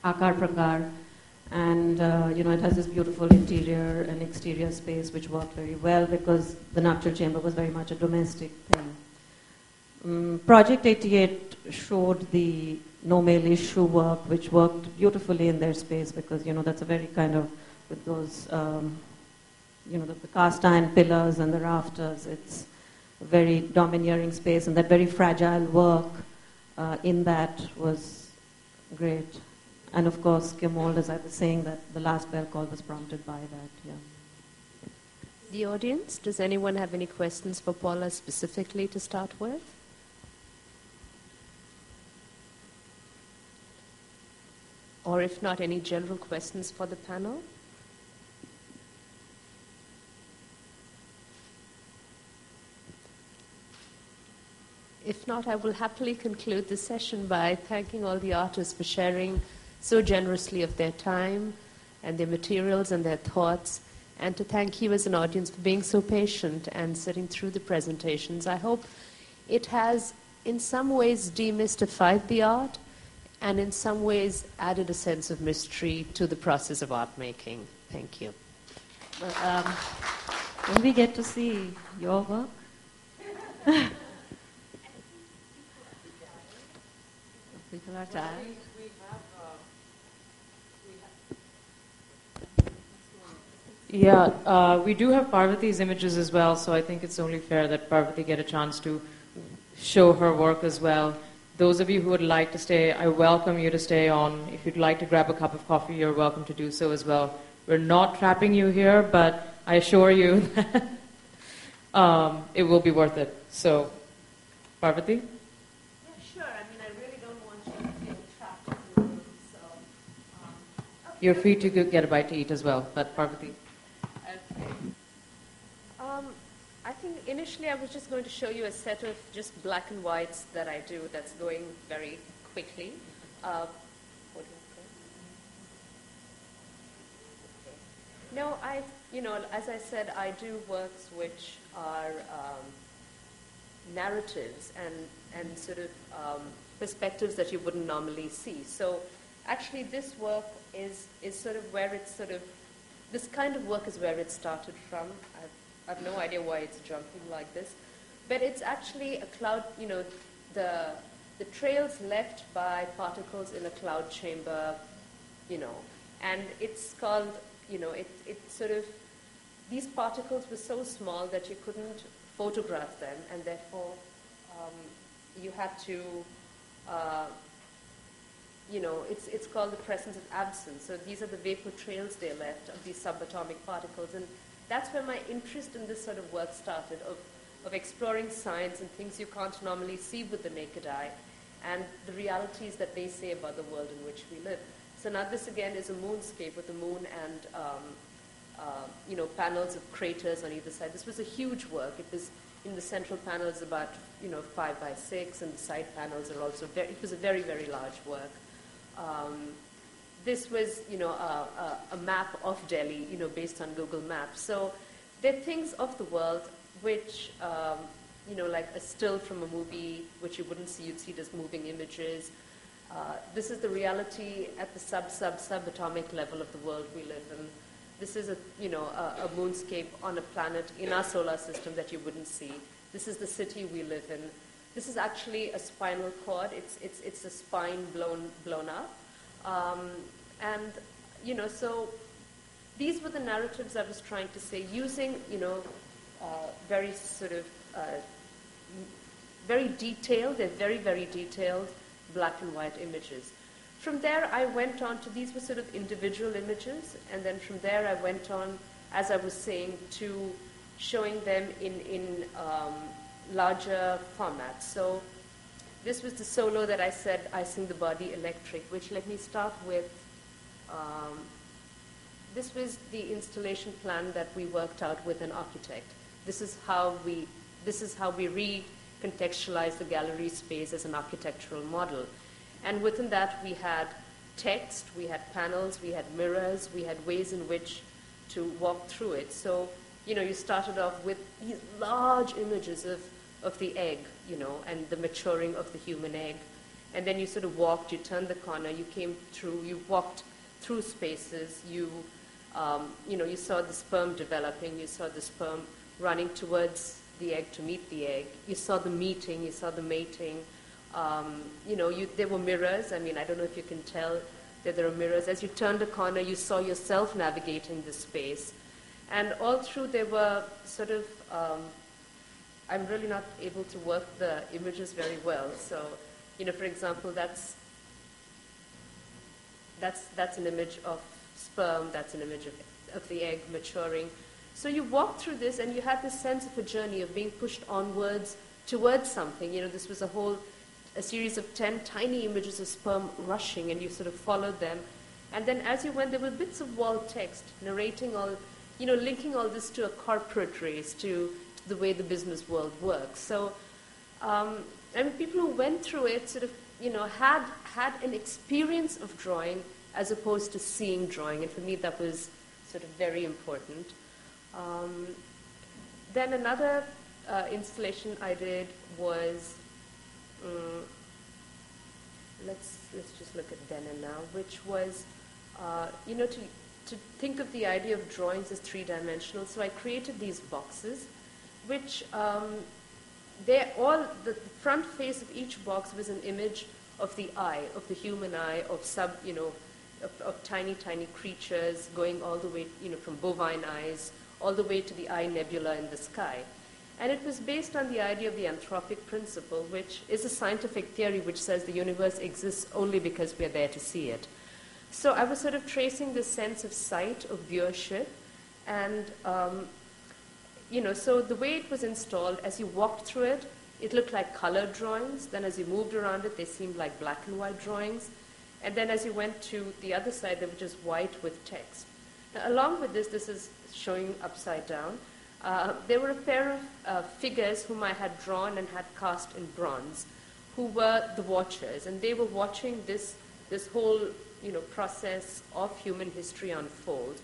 Akar Prakar. And, it has this beautiful interior and exterior space which worked very well because the nuptial chamber was very much a domestic thing. Project 88 showed the no male issue work, which worked beautifully in their space because, that's a very kind of, with those, the cast iron pillars and the rafters, it's a very domineering space, and that very fragile work in that was great. And of course, Kimold, as I was saying, that the last bell call was prompted by that, yeah. The audience, does anyone have any questions for Paula specifically to start with? Or if not, any general questions for the panel? If not, I will happily conclude this session by thanking all the artists for sharing so generously of their time and their materials and their thoughts, and to thank you as an audience for being so patient and sitting through the presentations. I hope it has in some ways demystified the art and in some ways added a sense of mystery to the process of art making. Thank you. Well, will we get to see your work? People are tired. Yeah, we do have Parvathi's images as well, so I think it's only fair that Parvathi get a chance to show her work as well. Those of you who would like to stay, I welcome you to stay on. If you'd like to grab a cup of coffee, you're welcome to do so as well. We're not trapping you here, but I assure you that it will be worth it. So, Parvathi? You're free to get a bite to eat as well, but Parvathi. Okay. I think initially I was just going to show you a set of just black and whites that I do that's going very quickly. What do you say? No, as I said, I do works which are narratives and sort of perspectives that you wouldn't normally see. So actually this work is sort of where it's sort of, this kind of work is where it started from. I have no idea why it's jumping like this. But it's actually a cloud, the trails left by particles in a cloud chamber, and it's called, it sort of, these particles were so small that you couldn't photograph them, and therefore you had to, it's called the presence of absence. So these are the vapor trails they left of these subatomic particles. And that's where my interest in this sort of work started, of exploring science and things you can't normally see with the naked eye, and the realities that they say about the world in which we live. So now this again is a moonscape with the moon and panels of craters on either side. This was a huge work. It was in the central panel is about 5 by 6, and the side panels are also it was a very, very large work. This was, a map of Delhi, based on Google Maps. So they're things of the world which, like a still from a movie, which you wouldn't see, you'd see it as moving images. This is the reality at the subatomic level of the world we live in. This is a moonscape on a planet in our solar system that you wouldn't see. This is the city we live in. This is actually a spinal cord. It's a spine blown up. So these were the narratives I was trying to say, using, very sort of, very detailed, they're very, very detailed black and white images. From there, I went on to, these were sort of individual images, and then from there I went on, as I was saying, to showing them in larger formats. So this was the solo that I said, I Sing the Body Electric, which let me start with, this was the installation plan that we worked out with an architect. This is how we recontextualize the gallery space as an architectural model. And within that we had text, we had panels, we had mirrors, we had ways in which to walk through it. So, you started off with these large images of the egg, and the maturing of the human egg. and then you sort of walked, you turned the corner, you came through, you walked through spaces, you saw the sperm developing, you saw the sperm running towards the egg to meet the egg, you saw the meeting, you saw the mating, there were mirrors. I mean, I don't know if you can tell that there are mirrors. As you turned a corner, you saw yourself navigating the space. And all through there were sort of, I'm really not able to work the images very well. So, for example, that's an image of sperm, that's an image of the egg maturing. So you walk through this and you have this sense of a journey of being pushed onwards towards something. This was a series of 10 tiny images of sperm rushing, and you sort of followed them. And then as you went, there were bits of wall text narrating all, linking all this to a corporate race, to the way the business world works. So, people who went through it sort of, had an experience of drawing as opposed to seeing drawing. And for me, that was sort of very important. Then another installation I did was, let's just look at then and now, which was, to think of the idea of drawings as three-dimensional. So I created these boxes, which the front face of each box was an image of the eye, of the human eye, of of tiny, tiny creatures going all the way, from bovine eyes all the way to the eye nebula in the sky. And it was based on the idea of the anthropic principle, which is a scientific theory which says the universe exists only because we're there to see it. So I was sort of tracing this sense of sight, of viewership, and, so the way it was installed, as you walked through it, it looked like colored drawings. Then as you moved around it, they seemed like black and white drawings. And then as you went to the other side, they were just white with text. Now, along with this is showing upside down. There were a pair of figures whom I had drawn and had cast in bronze, who were the watchers, and they were watching this whole process of human history unfold.